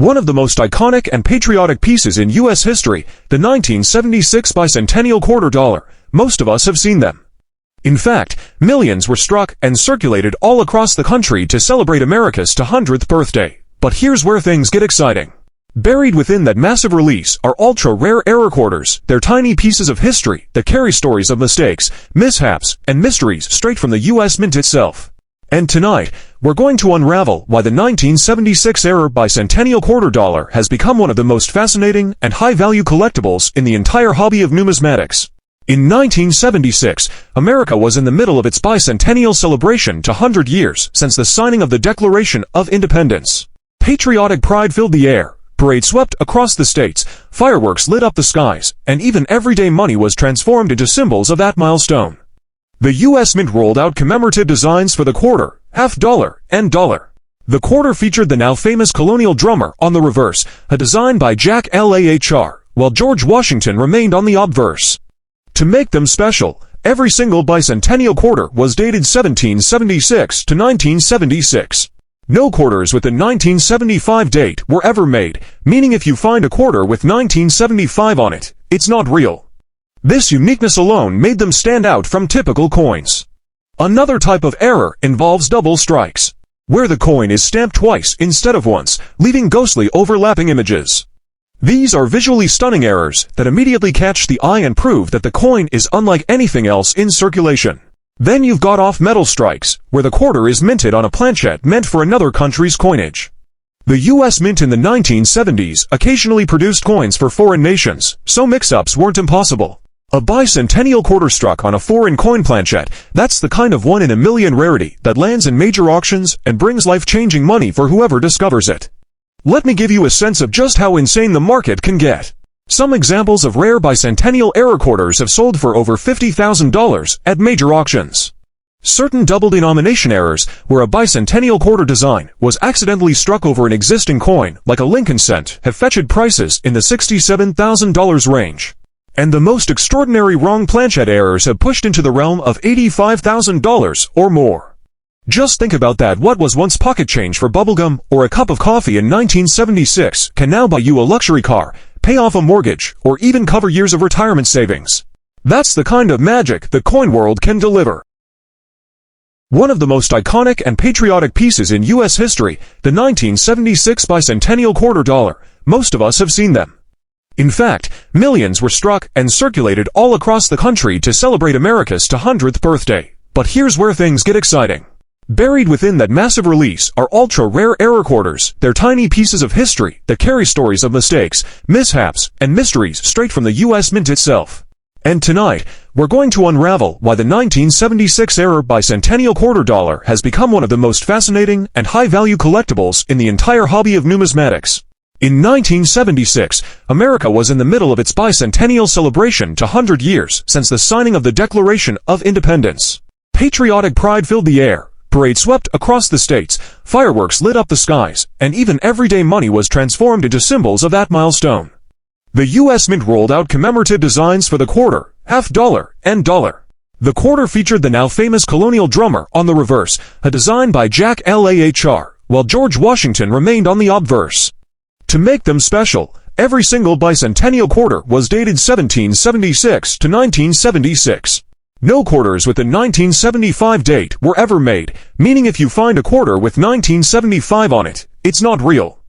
One of the most iconic and patriotic pieces in U.S. history, the 1976 Bicentennial Quarter Dollar. Most of us have seen them. In fact, millions were struck and circulated all across the country to celebrate America's 200th birthday. But here's where things get exciting. Buried within that massive release are ultra-rare error quarters. They're tiny pieces of history that carry stories of mistakes, mishaps, and mysteries straight from the U.S. Mint itself. And tonight, we're going to unravel why the 1976 era Bicentennial Quarter Dollar has become one of the most fascinating and high-value collectibles in the entire hobby of numismatics. In 1976, America was in the middle of its bicentennial celebration to 100 years since the signing of the Declaration of Independence. Patriotic pride filled the air, parades swept across the states, fireworks lit up the skies, and even everyday money was transformed into symbols of that milestone. The U.S. Mint rolled out commemorative designs for the quarter, half dollar, and dollar. The quarter featured the now famous colonial drummer on the reverse, a design by Jack LaHR, while George Washington remained on the obverse. To make them special, every single bicentennial quarter was dated 1776 to 1976. No quarters with the 1975 date were ever made, meaning if you find a quarter with 1975 on it, it's not real. This uniqueness alone made them stand out from typical coins. Another type of error involves double strikes, where the coin is stamped twice instead of once, leaving ghostly overlapping images. These are visually stunning errors that immediately catch the eye and prove that the coin is unlike anything else in circulation. Then you've got off-metal strikes, where the quarter is minted on a planchet meant for another country's coinage. The U.S. Mint in the 1970s occasionally produced coins for foreign nations, so mix-ups weren't impossible. A bicentennial quarter struck on a foreign coin planchet, that's the kind of one-in-a-million rarity that lands in major auctions and brings life-changing money for whoever discovers it. Let me give you a sense of just how insane the market can get. Some examples of rare bicentennial error quarters have sold for over $50,000 at major auctions. Certain double-denomination errors, where a bicentennial quarter design was accidentally struck over an existing coin, like a Lincoln cent, have fetched prices in the $67,000 range. And the most extraordinary wrong planchet errors have pushed into the realm of $85,000 or more. Just think about that. What was once pocket change for bubblegum or a cup of coffee in 1976 can now buy you a luxury car, pay off a mortgage, or even cover years of retirement savings. That's the kind of magic the coin world can deliver. One of the most iconic and patriotic pieces in U.S. history, the 1976 Bicentennial Quarter Dollar. Most of us have seen them. In fact, millions were struck and circulated all across the country to celebrate America's 200th birthday. But here's where things get exciting. Buried within that massive release are ultra-rare error quarters. They're tiny pieces of history that carry stories of mistakes, mishaps, and mysteries straight from the U.S. Mint itself. And tonight, we're going to unravel why the 1976 era Bicentennial Quarter Dollar has become one of the most fascinating and high-value collectibles in the entire hobby of numismatics. In 1976, America was in the middle of its bicentennial celebration to 100 years since the signing of the Declaration of Independence. Patriotic pride filled the air, parades swept across the states, fireworks lit up the skies, and even everyday money was transformed into symbols of that milestone. The U.S. Mint rolled out commemorative designs for the quarter, half dollar, and dollar. The quarter featured the now famous colonial drummer on the reverse, a design by Jack LaHR, while George Washington remained on the obverse. To make them special, every single bicentennial quarter was dated 1776 to 1976. No quarters with the 1975 date were ever made, meaning if you find a quarter with 1975 on it, it's not real.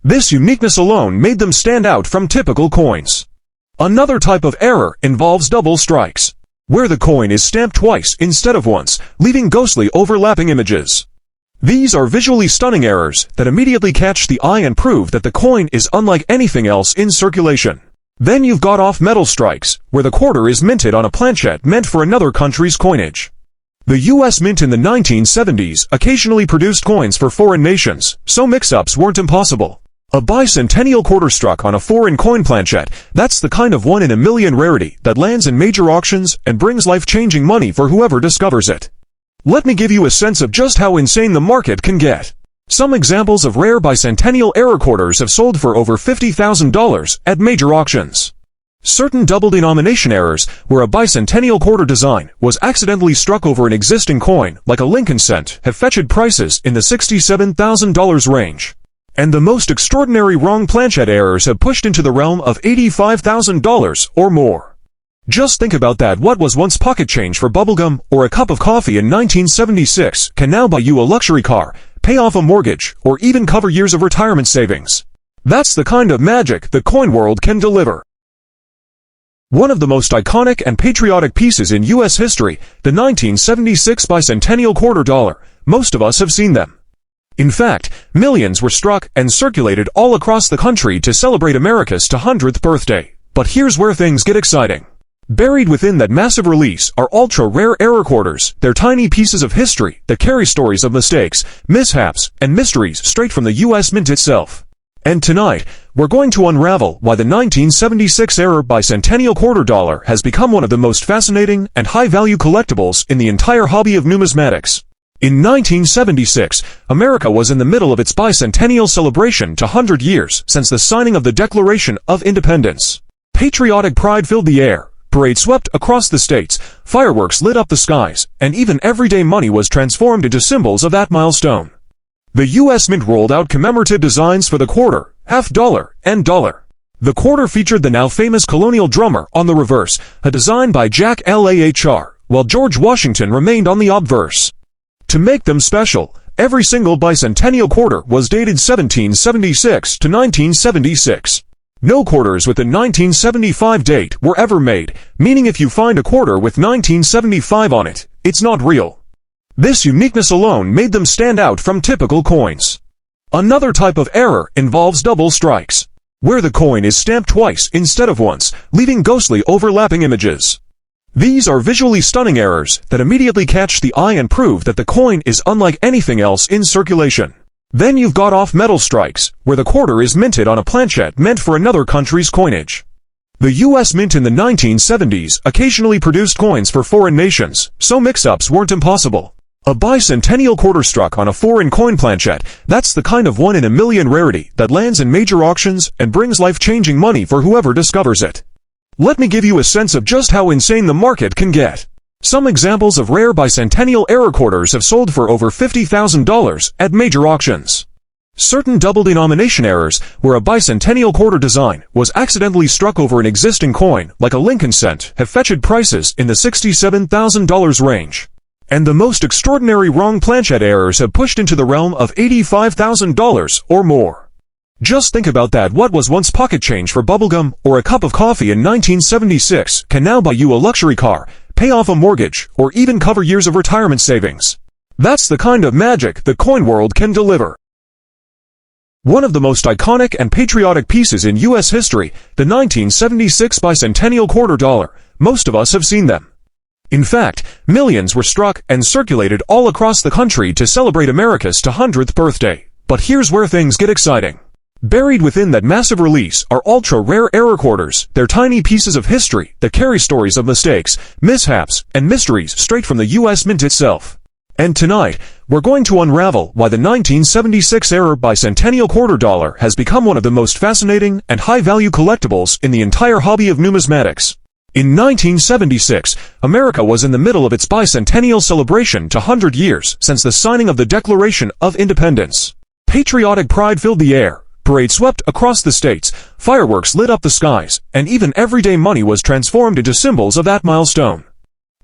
This uniqueness alone made them stand out from typical coins. Another type of error involves double strikes, where the coin is stamped twice instead of once, leaving ghostly overlapping images. These are visually stunning errors that immediately catch the eye and prove that the coin is unlike anything else in circulation. Then you've got off-metal strikes, where the quarter is minted on a planchet meant for another country's coinage. The U.S. Mint in the 1970s occasionally produced coins for foreign nations, so mix-ups weren't impossible. A bicentennial quarter struck on a foreign coin planchet, that's the kind of one-in-a-million rarity that lands in major auctions and brings life-changing money for whoever discovers it. Let me give you a sense of just how insane the market can get. Some examples of rare bicentennial error quarters have sold for over $50,000 at major auctions. Certain double-denomination errors, where a bicentennial quarter design was accidentally struck over an existing coin, like a Lincoln cent, have fetched prices in the $67,000 range. And the most extraordinary wrong planchet errors have pushed into the realm of $85,000 or more. Just think about that. What was once pocket change for bubblegum or a cup of coffee in 1976 can now buy you a luxury car, pay off a mortgage, or even cover years of retirement savings. That's the kind of magic the coin world can deliver. One of the most iconic and patriotic pieces in U.S. history, the 1976 Bicentennial Quarter Dollar. Most of us have seen them. In fact, millions were struck and circulated all across the country to celebrate America's 200th birthday. But here's where things get exciting. Buried within that massive release are ultra-rare error quarters. They're tiny pieces of history that carry stories of mistakes, mishaps, and mysteries straight from the U.S. Mint itself. And tonight, we're going to unravel why the 1976 era Bicentennial Quarter Dollar has become one of the most fascinating and high-value collectibles in the entire hobby of numismatics. In 1976, America was in the middle of its bicentennial celebration to 100 years since the signing of the Declaration of Independence. Patriotic pride filled the air. Parade swept across the states, fireworks lit up the skies, and even everyday money was transformed into symbols of that milestone. The U.S. Mint rolled out commemorative designs for the quarter, half dollar, and dollar. The quarter featured the now famous colonial drummer on the reverse, a design by Jack LaHR, while George Washington remained on the obverse. To make them special, every single bicentennial quarter was dated 1776 to 1976. No quarters with the 1975 date were ever made, meaning if you find a quarter with 1975 on it, it's not real. This uniqueness alone made them stand out from typical coins. Another type of error involves double strikes, where the coin is stamped twice instead of once, leaving ghostly overlapping images. These are visually stunning errors that immediately catch the eye and prove that the coin is unlike anything else in circulation. Then you've got off-metal strikes, where the quarter is minted on a planchet meant for another country's coinage. The U.S. Mint in the 1970s occasionally produced coins for foreign nations, so mix-ups weren't impossible. A bicentennial quarter struck on a foreign coin planchet, that's the kind of one-in-a-million rarity that lands in major auctions and brings life-changing money for whoever discovers it. Let me give you a sense of just how insane the market can get. Some examples of rare bicentennial error quarters have sold for over $50,000 at major auctions. Certain double-denomination errors, where a bicentennial quarter design was accidentally struck over an existing coin, like a Lincoln cent, have fetched prices in the $67,000 range. And the most extraordinary wrong planchet errors have pushed into the realm of $85,000 or more. Just think about that. What was once pocket change for bubblegum or a cup of coffee in 1976 can now buy you a luxury car, pay off a mortgage, or even cover years of retirement savings. That's the kind of magic the coin world can deliver. One of the most iconic and patriotic pieces in U.S. history, the 1976 Bicentennial Quarter Dollar. Most of us have seen them. In fact, millions were struck and circulated all across the country to celebrate America's 200th birthday. But here's where things get exciting. Buried within that massive release are ultra-rare error quarters. They're tiny pieces of history that carry stories of mistakes, mishaps, and mysteries straight from the U.S. Mint itself. And tonight, we're going to unravel why the 1976 era Bicentennial Quarter Dollar has become one of the most fascinating and high-value collectibles in the entire hobby of numismatics. In 1976, America was in the middle of its bicentennial celebration to 100 years since the signing of the Declaration of Independence. Patriotic pride filled the air. Parade swept across the states, fireworks lit up the skies, and even everyday money was transformed into symbols of that milestone.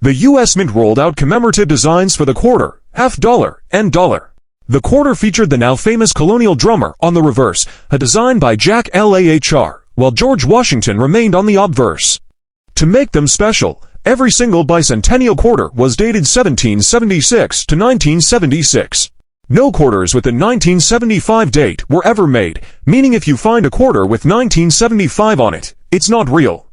The U.S. Mint rolled out commemorative designs for the quarter, half dollar, and dollar. The quarter featured the now famous colonial drummer on the reverse, a design by Jack LaHR, while George Washington remained on the obverse. To make them special, every single bicentennial quarter was dated 1776 to 1976. No quarters with the 1975 date were ever made, meaning if you find a quarter with 1975 on it, it's not real.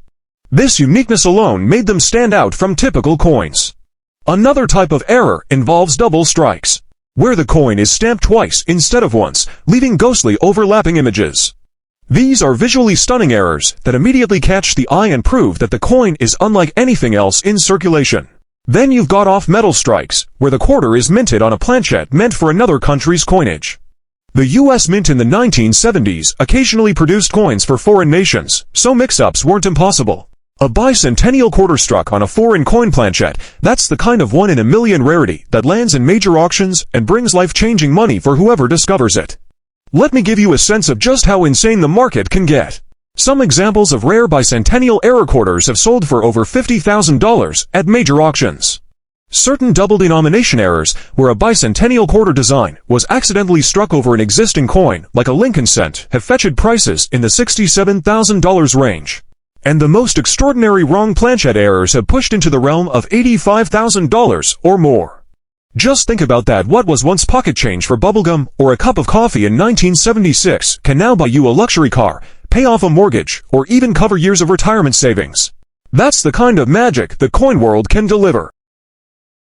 This uniqueness alone made them stand out from typical coins. Another type of error involves double strikes, where the coin is stamped twice instead of once, leaving ghostly overlapping images. These are visually stunning errors that immediately catch the eye and prove that the coin is unlike anything else in circulation. Then you've got off-metal strikes, where the quarter is minted on a planchet meant for another country's coinage. The U.S. Mint in the 1970s occasionally produced coins for foreign nations, so mix-ups weren't impossible. A bicentennial quarter struck on a foreign coin planchet, that's the kind of one-in-a-million rarity that lands in major auctions and brings life-changing money for whoever discovers it. Let me give you a sense of just how insane the market can get. Some examples of rare bicentennial era quarters have sold for over $50,000 at major auctions. Certain double-denomination errors, where a bicentennial quarter design was accidentally struck over an existing coin, like a Lincoln cent, have fetched prices in the $67,000 range. And the most extraordinary wrong planchet errors have pushed into the realm of $85,000 or more. Just think about that. What was once pocket change for bubblegum or a cup of coffee in 1976 can now buy you a luxury car, pay off a mortgage, or even cover years of retirement savings. That's the kind of magic the coin world can deliver.